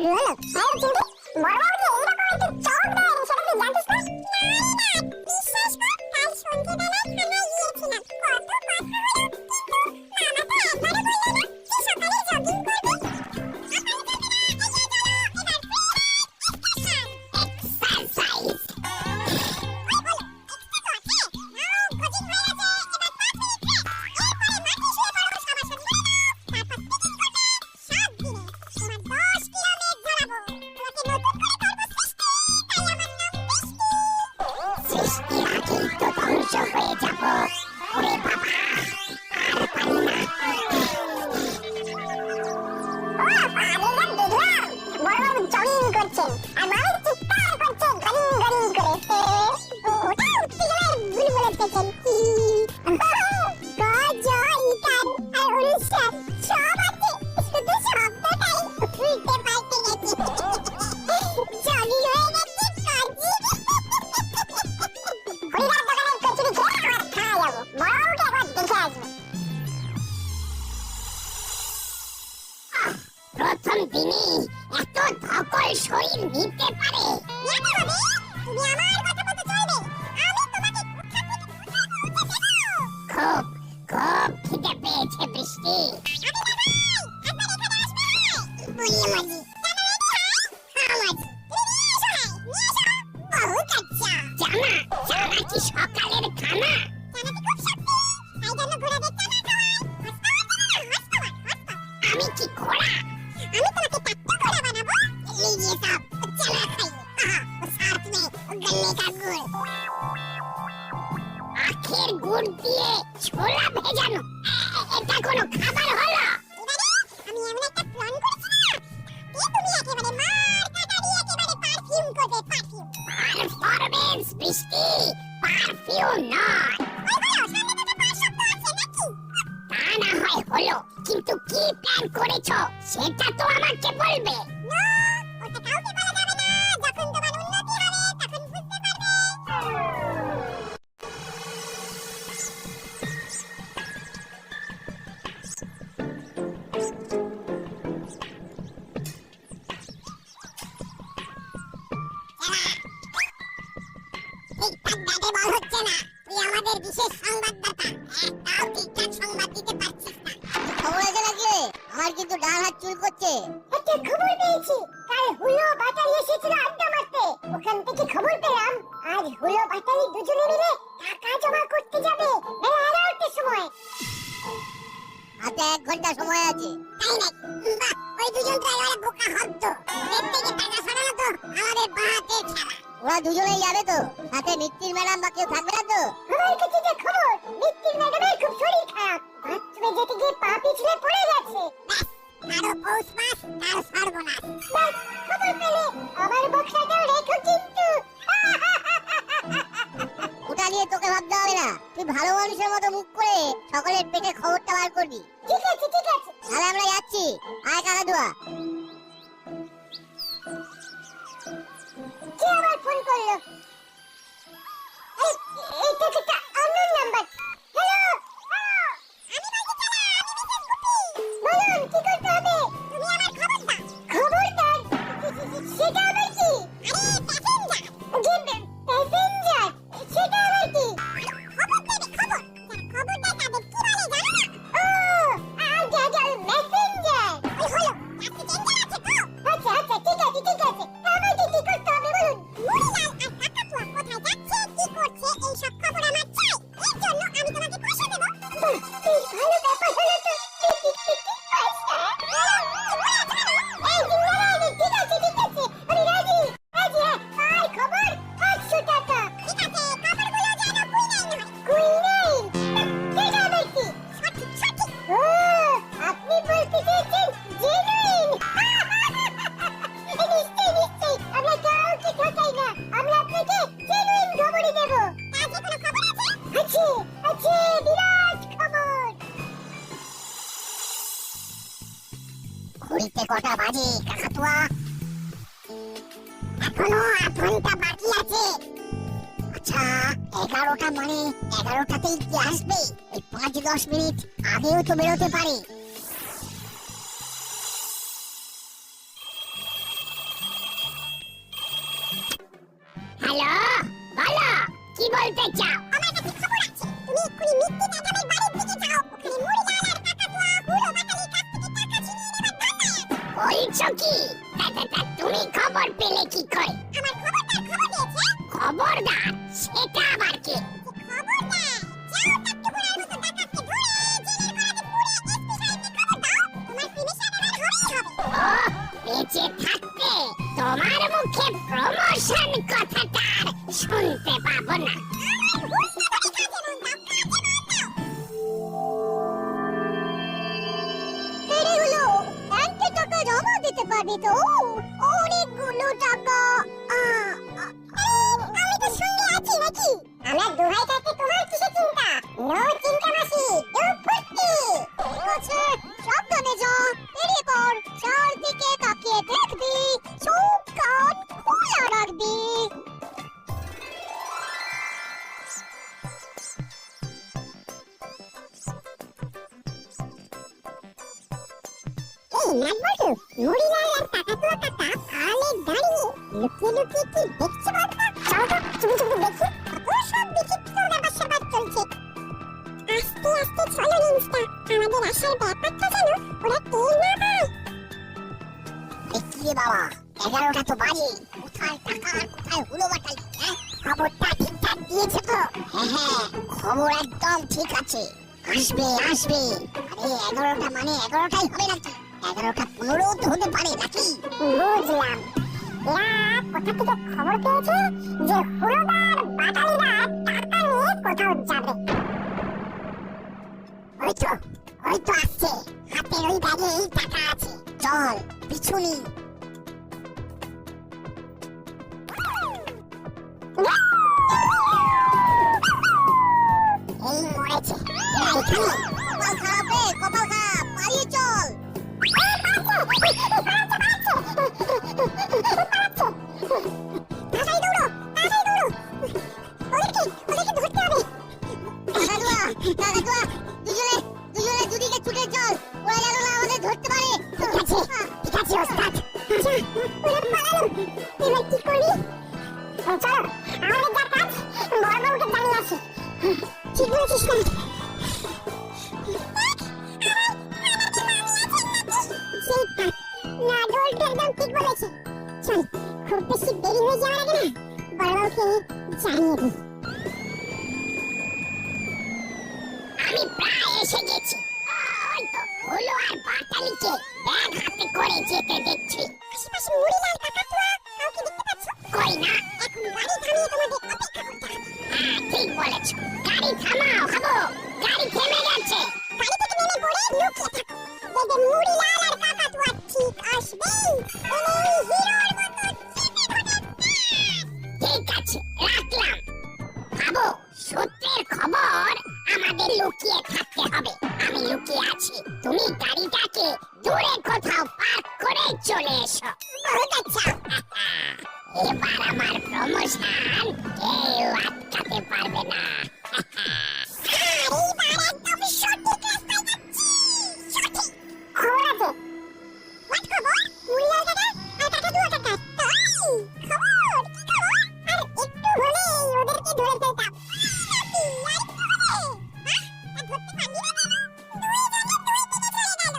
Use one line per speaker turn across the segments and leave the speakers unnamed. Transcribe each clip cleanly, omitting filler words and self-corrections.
শুরু হলো। বড়বাবু যে এরকম একটু চোখ দেন সেটা তুই জানতিস না? বিশ্বাস কর, কাল সন্ধ্যাবেলায় থানায় গিয়েছিলাম। কত কথা হলো, কিন্তু মামা তো একবারও বললো না যে সকালে জগিং করবে। প্রথম দিনে এত ধকল শরীর নিতে পারে? তুমি আমার কথা মতো চলবে, আমি তোমাকে খুব খুব খিদে পেয়েছে বৃষ্টি। সকালের খানা আমি কি ঘোড়া? আমি তোমাকে টাটকা ঘোড়া বানাবো। लीजिए साहब, चला खाइए। साथ में गन्ने का गुड़। আখের গুড় দিয়ে ছোলা ভেজানো, এটা কোনো খাবার হলো? আমি এমন একটা প্ল্যান করেছি না, তুমি একেবারে মার কাটারি একেবারে পারফিউম করবে, পারফিউম। পারফরম্যান্স বৃষ্টি, পারফিউম নয়। তা না হয় হলো, কিন্তু কি প্ল্যান করেছো সেটা তো আমাকে বলবে। ওটা কাউকে বলা যাবে না, যখন তোমার উন্নতি হবে তখন বুঝতে পারবে। ঠিকঠাক ব্যাটে বল হচ্ছে না, তুই আমাদের বিশেষ সংবাদদাতা, একটাও ঠিকঠাক সংবাদ দিতে পারছিস না। খবর আছে নাকি? আমার কিন্তু ডান হাত চুল করছে। একটা খবর পেয়েছি, কাল হুলো বাটালি এসেছিল আড্ডা মারতে। ওখান থেকে খবর পেলাম আজ হুলো বাটালি দুজনে মিলে টাকা জমা করতে যাবে বেলা 11টার সময়। হাতে 1 ঘন্টা সময় আছে। তাই নাকি? বাহ, ওই দুজন তো এবারে বোকা হদ্দ। এর থেকে টাকা সরানো তো আমাদের বাহাতের খেলা। ওরা দুজনেই যাবে তো? সাথে মিত্তির ম্যাডাম বা কেউ থাকবে না তো? আমার কাছে যে খবর, মিত্তির ম্যাডামের খুব শরীর খারাপ, বাথরুমে যেতে গিয়ে পা পিছলে পড়ে গেছে। ব্যাস, আরো পৌষ মাস তার সর্বনাশ। ব্যাস, খবর পেলে আমার বক্সাটাও রেখো কিন্তু। ওটা নিয়ে তোকে ভাবতে হবে না, তুই ভালো মানুষের মতো মুখ করে সকলের পেটে খবরটা বার করবি। ঠিক আছে ঠিক আছে, তাহলে আমরা যাচ্ছি। আয় কাকাতুয়া। কে আবার ফোন করলো? এই তো একটা অনলাইন নাম্বার। হ্যালো, আমি মাঝে চালা, আমি মিসেস গুপি। বলুন কি করতে হবে? তুমি আমার খবর দাও। খবর দাও? সেটা আবার কি? আরে প্যাসেঞ্জার। প্যাসেঞ্জার, সেটা আবার কি? খবর দেবে, খবর। খবর দেয় তাদের কি বলে জানো না? ও, আচ্ছা আচ্ছা, মেসেঞ্জার। ওই হলো, প্যাসেঞ্জার আছে তো? আচ্ছা আচ্ছা, ঠিক আছে ঠিক আছে। আমাকে কি করতে হবে বলুন? মুড়িলাল আর কাকাতুয়া কোথায় যাচ্ছে, কি করছে, এই সব খবর আমার চাই। এর জন্য আমি তোমাকে পয়সা দেব। বেশ ভালো ব্যাপার হলো তো। এই জিঙ্গালানি, ঠিক আছে ঠিক আছে, আমি রাজি রাজি। আর খবর 800 টাকা। ঠিক আছে, খবরগুলো যেন কুইনাইন হয়। কুইনাইন? সেটা আবার কি? সঠিক সঠিক। ও, আপনি বলতে চেয়েছেন জেনুইন। নিশ্চয়ই নিশ্চয়ই, আমরা কাউকে ঠকাই না, আমরা আপনাকে জেনুইন খবরই দেব। তার যে কোনো খবর আছে? আছে আছে, বিরাট খবর। ঘড়িতে কটা বাজে কাকাতুয়া? এখনো 8 ঘন্টা বাকি আছে। আচ্ছা, 11টা মানে 11টাতেই কি আসবে? এই 5-10 মিনিট আগেও তো বেরোতে পারে। বলতে চাও? আমার কাছে খবর আছে, তুমি এক্ষুনি মিত্তি ম্যাডামের বাড়ির দিকে যাও। ওখানে মুড়িলাল আর কাকাতুয়া হুলো বাটালির কাছ থেকে টাকা ছিনিয়ে নেবার ধান্দায় আছে। বলছো কি? তুমি খবর পেলে কি করে? আমার খবরদার খবর দিয়েছে। খবরদার? সেটা আবার কি? খবরদার যাও টাট্টুকুড়ার মতো ডাকাতকে ধরে জেলের গড়াতে পুড়িয়ে এসপি সাহেবকে খবর দাও। তোমার প্রিমিশন এবার হবেই হবে। ও বেঁচে থাকতে তোমার মুখে প্রমোশন কথাটা আর শুনতে পাবো না। টাকা জমা দিতে পারবি তো? অনেকগুলো টাকা। আমি তো সঙ্গে আছি নাকি? আমরা দুহাই থাকতে তোমার কিসের চিন্তা? নো চিন্তা মাসি, ইউ ফুর্তি। আচ্ছা, সাবধানে যা, বেরিয়ে পড়। চারদিকে তাকিয়ে দেখবি, চোখ কান খোলা রাখবি। নাটবল্টু, মুড়িলাল আর কাকাতুয়া কাকা আলে দাঁড়িয়ে লুকিয়ে লুকিয়ে কি দেখছে বলতো? চলো তো চুপি চুপি দেখি। কত সব বিচিত্র ব্যাপার স্যাপার চলছে। আস্তে আস্তে চলো নিমস্টা, আমাদের আসার ব্যাপারটা যেন ওরা টের না পায়। কি বাবা, 11টা তো বাজে, কোথায় টাকা আর কোথায় হুলো বাটালি? খবরটা ঠিকঠাক দিয়েছে তো? হ্যাঁ, খবর একদম ঠিক আছে। আসবে আসবে। আরে 11টা মানে 11টাই হবে নাকি? 11টা 15 তো হতে পারে নাকি? বুঝলাম। এরা কোথা থেকে খবর পেয়েছে যে হুলোদার বাটালিরা টাকা নিয়ে কোথাও যাবে? ওই তো আসছে, হাতের ওই ব্যাগে এই টাকা আছে। চল পিছুনি। এই মরেছে, এরা এখানে। কপাল খারাপ রে, কপাল খারাপ, পালিয়ে চল। ঠিক বলেছিস না? একদম ঠিক বলেছে। চল, খুব বেশি দেরি হয়ে যাওয়ার আগে না বড়বাবুকে জানিয়ে দিই। আমি প্রায় এসে গেছি। ওই তো হুলো আর বাটালিকে ব্যাগ হাতে করে যেতে দেখছি। আশেপাশে মুড়িলাল কাকাতুয়া কাউকে দেখতে পাচ্ছ? কই না, এখন গাড়ি থামিয়ে তোমাদের অপেক্ষা করতে হবে। হ্যাঁ ঠিক বলেছ, গাড়ি থামাও হাবো। গাড়ি থেমে গেছে। গাড়ি থেকে নেমে পড়ে লুকিয়ে থাকো। দেখবে মুড়িলাল আর কাকাতুয়া ঠিক আসবে। এই হিরোর মতো চেপে ধরে। ঠিক আছে, রাখলাম। হাবো, সূত্রের খবর আমাদের লুকিয়ে থাকতে হবে। আমি লুকিয়ে আছি, তুমি গাড়িটাকে দূরে কোথাও পার্ক করে চলে এসো। বহুত আচ্ছা। এবার আমার প্রমোশন কেউ আটকাতে পারবে না। এইবার একদম সঠিক রাস্তায় যাচ্ছি। সঠিক খবর আছে। হোয়াট খবর? মুড়িলাল কাকা আর কাকাতুয়া কাকা। তাই খবর? কি খবর? আর একটু হলেই ওদেরকে ধরে ফেলতাম। ধরতে পারলি না কেন? দুই জনে দুই দিনে চলে গেল।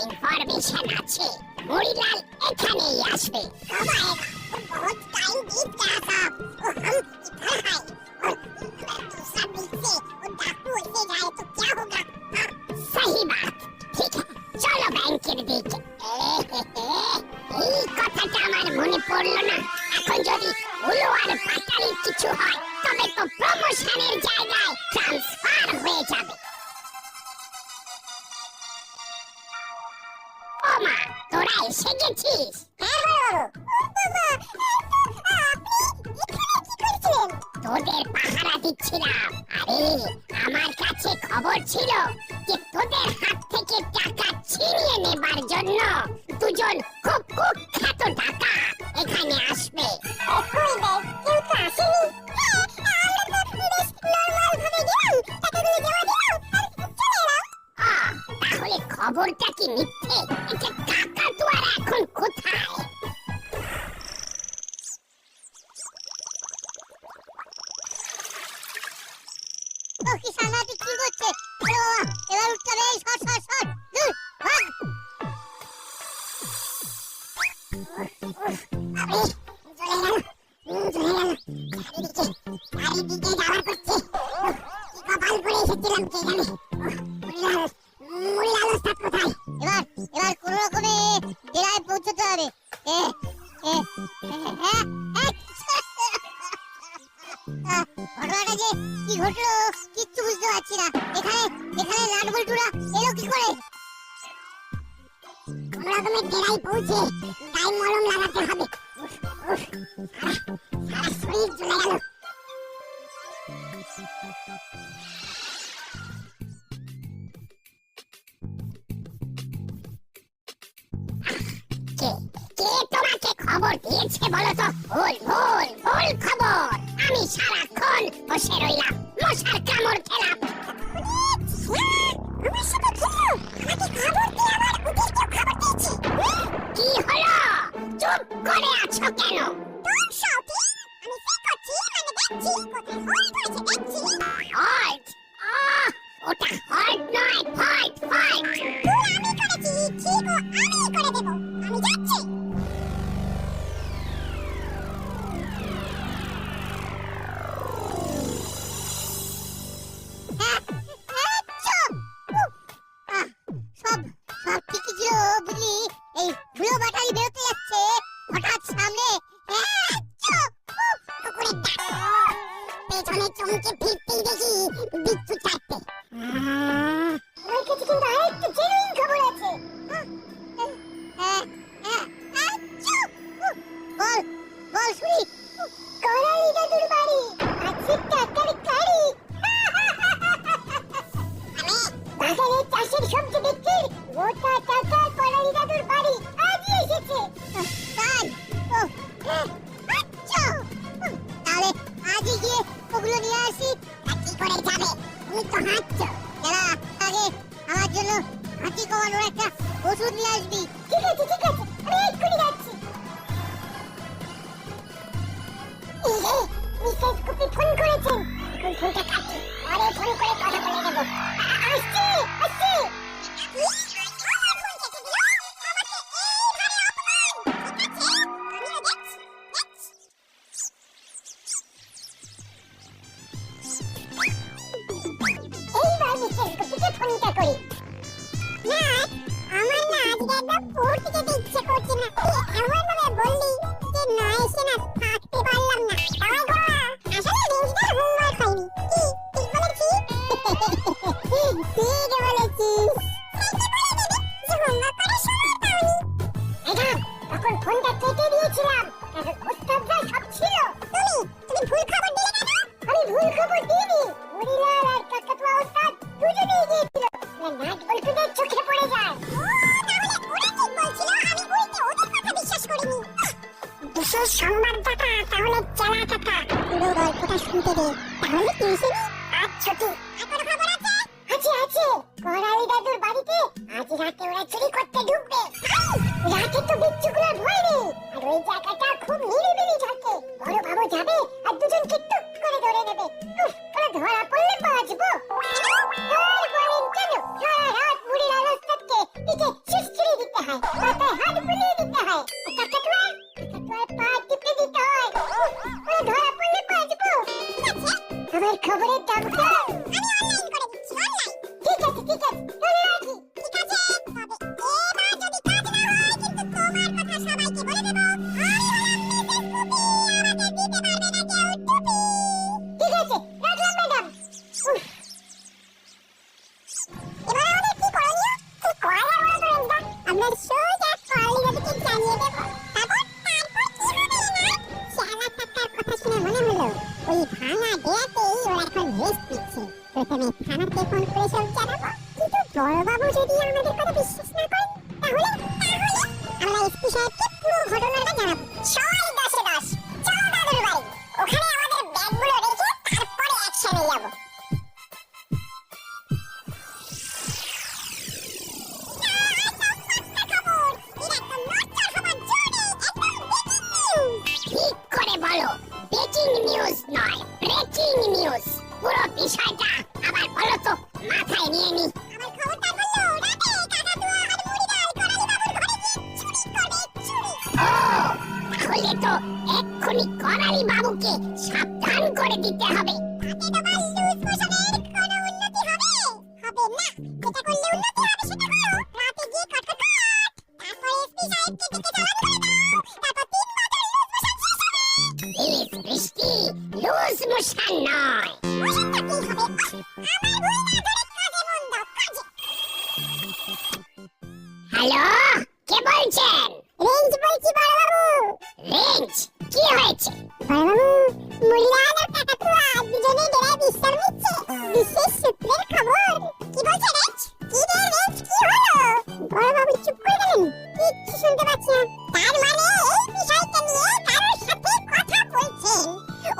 ইনফরমেশন আছে মুড়িলাল এখানেই আসবে बहुत टाइम बीत गया साहब हम इधर आए और दूसरा बीच से वो डाकू ऐसे जाए तो क्या होगा सही बात ठीक है चलो ব্যাংকের দিকে এই কথাটা আমার মনে পড়লো না এখন যদি উলু আর পাটালির কিছু হয় তবে তো প্রমোশনের জায়গায় ট্রান্সফার হয়ে যাবে ওমা তোরা এসে গেছিস হ্যাঁ বাবা তোদের পাহারা দিচ্ছিলাম আরে আমার কাছে খবর ছিল যে তোদের হাত থেকে টাকা ছিনিয়ে নেবার জন্য দুজন খুব কুখ্যাত ডাকাত এখানে আসবে কই দেখ কেউ তো আসেনি আমরা তো বেশ নরমাল ভাবে গেলাম টাকাগুলো জমা দিলাম আর চলে এলাম তাহলে খবরটা কি মিথ্যে এটা কাকাতুয়ার এখন কোথায় ও কি সাংঘাতিক কি করছে এবার উঠতে হবে শট শট শট দূর ভাগ আরে চলে গেল চারিদিকে যাওয়ার করছে কি কপাল করে এসেছিলাম কে জানে মুড়িলাল ওস্তাদ কোথায় এবার কোন রকমে ডেরায় পৌঁছতে হবে ঘটনাটা যে কি ঘটলো কিচ্ছু বুঝতে পারছি না এখানে লাটবল্টুরা এলো কি করে কোন রকমের ডেরায় পৌঁছে গায়ে মলম লাগাতে হবে সারা শরীর জ্বলে গেল কে তোমাকে খবর দিয়েছে বলো তো ভুল খবর আমি সারাক্ষণ বসে রইলাম মশার কামড় খেলাম আমার সাথে খেলো আমাকে খবর দিয়ে আমার ওদেরকে খবর দিয়েছি কি হলো চুপ করে আছো কেন তোর সাথে আমি ফেক করছি মানে দেখছি কোথায় হল্ট হয়েছে দেখছি হল্ট ওটা হল্ট নয় ফাইট তুই আমি করেছি ঠিক ও আমি করে দেব আমি যাচ্ছি সব ঠিকই ছিল বুঝলি এই বুড়ো বাটালি বেরোতে যাচ্ছে হঠাৎ সামনে পেছনে চমকে ফিরতেই দেখি বিচ্ছু চাটতে আমার কাছে কিন্তু আরেকটা জেনুইন খবর আছে বল শুনি করালি দাদুর বাড়ি আছে টাকার গাড়ি বাজারে চাষের সবজি বিক্রির গোটা টাকা করালি দাদুর বাড়ি আজই এসেছে তাই আচ্ছা তাহলে আজই গিয়ে ওগুলো নিয়ে আসি কি করে যাবে তুমি তো হাঁটছো যারা আগে আমার জন্য হাঁটি কমানোর একটা ওষুধ নিয়ে আসবি ঠিক আছে আমি এক্ষুনি যাচ্ছি মিসেস কুপি ফোন করেছেন এখন ফোনটা কাটি আরে ফোন করে কথা বলে নেব আসছি এইবার মিসেস কুপিকে ফোনটা করি না আমার না আজকে একদম পড়তে যেতে ইচ্ছে করছে না এমন ভাবে বললি যে না এসে না থাকতে পারলাম না তাই গো আসলে রেঞ্জটা হোমওয়ার্ক হয়নি কি ঠিক বলেছি ঠিক বলেছিস তখন ফোনটা কেটে দিয়েছিলাম কারণ ওস্তাদরা সব ছিল তুমি ভুল খবর দিলে কেন আমি ভুল খবর দিইনি মুড়িলাল আর কাকাতুয়া ওস্তাদ দুজনেই গিয়েছিল নাট বল্টুদের চোখে পড়ে যায় তাহলে ওরা ঠিক বলছিল আমি উল্টে ওদের কথা বিশ্বাস করিনি বিশেষ সংবাদদাতা তাহলে চালা কাকা পুরো গল্পটা শুনতে দে তাহলে টিউশন আজ ছুটি এখন খবর আছে করালি দাদুর বাড়িতে আজ রাতে ওরা চুরি করতে ঢুকবে রাতে তো বিচ্ছুগুলোর ভয় নেই আর ওই জায়গাটা খুব নিরিবিলি থাকে বড় বাবু যাবে আর দুজনকে টুক করে ধরে নেবে কোনো ধরা পড়লে বাঁচবো আর বলেন কেন সারা রাত মুড়িলাল ওস্তাদকে পিঠে সুস্থ আমার খবরের টপকা আমি অনলাইন করে দিচ্ছি অনলাইন। ঠিক আছে ঠিক আছে বলে রাখি। ঠিক আছে তবে এবার যদি কাজ না হয় কিন্তু তোমার কথা সবাইকে বলে দেব। আমি হলাম মিসেস টুপি, আমাকে দিতে পারবে না কেউ টুপি। ঠিক আছে রাখলাম ম্যাডাম। এবার আমাদের কি করণীয়? কি করা যায় বলো তো রেঞ্জদা? আমরা সোজা কলিজাকে জানিয়ে দেব। তারপর কি হবে না? শালা টাকার কথা শুনে মনে হলো ওই ভাঙা দেয়াতেই ওরা এখন রেস্ট নিচ্ছে। প্রথমে থানাতে ফোন করে সব জানাবো, কিন্তু বড়বাবু যদি আমাদের কথা বিশ্বাস না করেন তাহলে আমরা এসপি সাহেবকে পুরো ঘটনাটা জানাবো। সবাই 10-এ 10 চলো দাদুর বাড়ি, ওখানে আমাদের ব্যাগগুলো রেখে তারপরে অ্যাকশনে যাব। ঠিক করে বলো, ব্রেকিং নিউজ নয় ব্রেকিং নিউজ। পুরো বিষয়টা আবার বলো তো, মাথায় নিয়ে নি। আমার খবরটা বললো রাতে কাকাতুয়া আর মুড়িলাল করালি বাবুর ঘরে গিয়ে চুরি করে চুরি। ও তাহলে তো এক্ষুনি করালি বাবুকে সাবধান করে দিতে হবে। তাতে তোমার লুজ মোশনের কোনো উন্নতি হবে? হবে না। যেটা করলে উন্নতি হবে সেটা হলো রাতে গিয়ে কটকট তারপরে এসপি সাহেবকে ডেকে চালান করে দাও। তারপর 3 বছর লুজ মোশন শেষ হবে। প্লিজ বৃষ্টি, লুজ মোশন নয়। মোশনটা কি হবে? আমার ভুল না ধরে কাজে মন দাও কাজে। হ্যালো, কে বলছেন? রেঞ্জ বলছি বড়বাবু। রেঞ্জ, কি হয়েছে? বড়বাবু, মুড়িলাল আর কাকাতুয়া দুজনে ডেরায় বিশ্রাম নিচ্ছে। বিশেষ সূত্রের খবর। কি বলছে রেঞ্জ? কি রে রেঞ্জ, কি হলো? বড়বাবু চুপ করে গেলেন, কিচ্ছু শুনতে পাচ্ছি না। তার মানে এই বিষয়টা নিয়ে কারোর সাথে কথা বলছেন।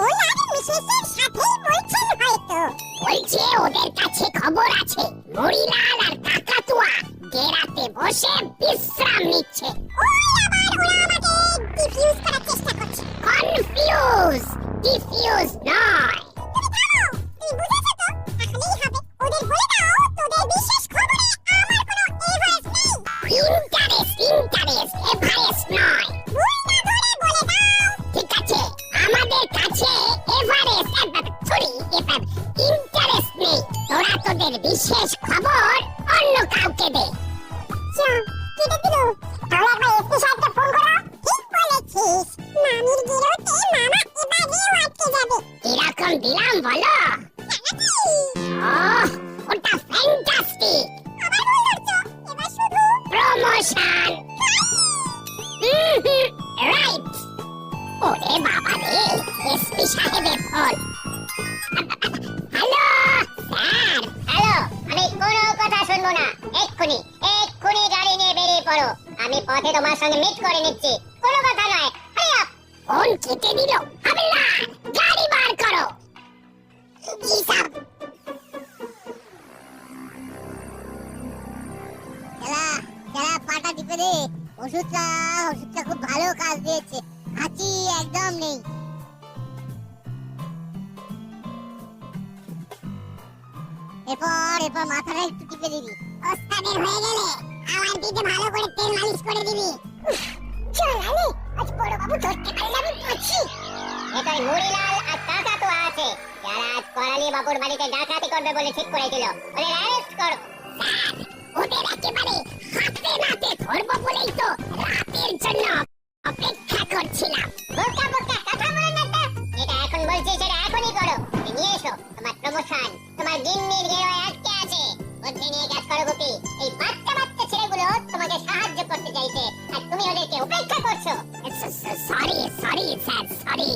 ওনার মিসেসের সাথেই বলছেন হয়তো। বলছে ওদের কাছে খবর আছে মুড়িলাল আর কাকাতুয়া ডেরাতে বসে বিশ্রাম নিচ্ছে। ওই আবার ওরা আমাকে ডিফিউজ করার চেষ্টা করছে। কনফিউজ, ডিফিউজ নয়। তুমি থামো, তুমি বুঝেছো তো? তাহলেই হবে। ওদের বলে দাও তোদের বিশেষ খবরে আমার কোনো এভারেস্ট নেই। ইন্টারেস্ট এভারেস্ট নয়। ভুল না ধরে বলে দাও। ঠিক আছে, আমাদের কাছে এভারেস্ট ইন্টারেস্ট নেই। তোরা তোদের বিশেষ খবর অন্য কাউকে দে। কেটে দিল। তাহলে একবার এসপি সাহেবকে ফোন করো। ঠিক বলেছিস, মামির গিরোতে মামা এবারেও আটকে যাবে। কিরকম দিলাম বলো? ওহ, ওটা ফ্যান্টাস্টিক। আবার ভুল করছো, এবার শুধু প্রমোশন। রাইট। ওরে বাবা রে, এসপি সাহেবের ফোন। Hello sir. হ্যালো, আমি কোনো কথা শুনবো না। এক্ষুনি গাড়ি নিয়ে বেরিয়ে পড়ো। আমি পথে তোমার সঙ্গে মিট করে নিচ্ছি। কোনো কথা নয়। ফোন কেটে দিল। হাবিলদার, গাড়ি বার করো। জি স্যার। পাটা টিপে দে। ওষুধটা খুব ভালো কাজ দিয়েছে। হাঁচি একদম নেই। এরপর মাথাটা একটু টিপে দিবি। ওস্তাদের হয়ে গেলে আমার দিতে ভালো করে তেল মালিশ করে দিবি। চল আলে, আজ বড় বাবু ধরতে পারলে আমি পাচ্ছি। এটাই মুড়িলাল আর কাকাতুয়া আছে, যারা আজ করালি বাবুর বাড়িতে ডাকাতি করবে বলে ঠিক করেছিল। ওদের অ্যারেস্ট করো। স্যার, ওদের একেবারে হাতে নাতে ধরবো বলেই তো রাতের জন্য অপেক্ষা করছিলাম। বোকা কথা বলে না তো। এটা এখন বলছি সেটা এখনই করো। নিয়ে এসো তোমার প্রমোশন। তোমার গিন্নির গেরোয় আটকে আছে। বুদ্ধি নিয়ে কাজ করো গুপি। এই বাচ্চা ছেলেগুলো তোমাকে সাহায্য করতে চাইছে আর তুমি ওদেরকে উপেক্ষা করছো। Sorry sir, sorry.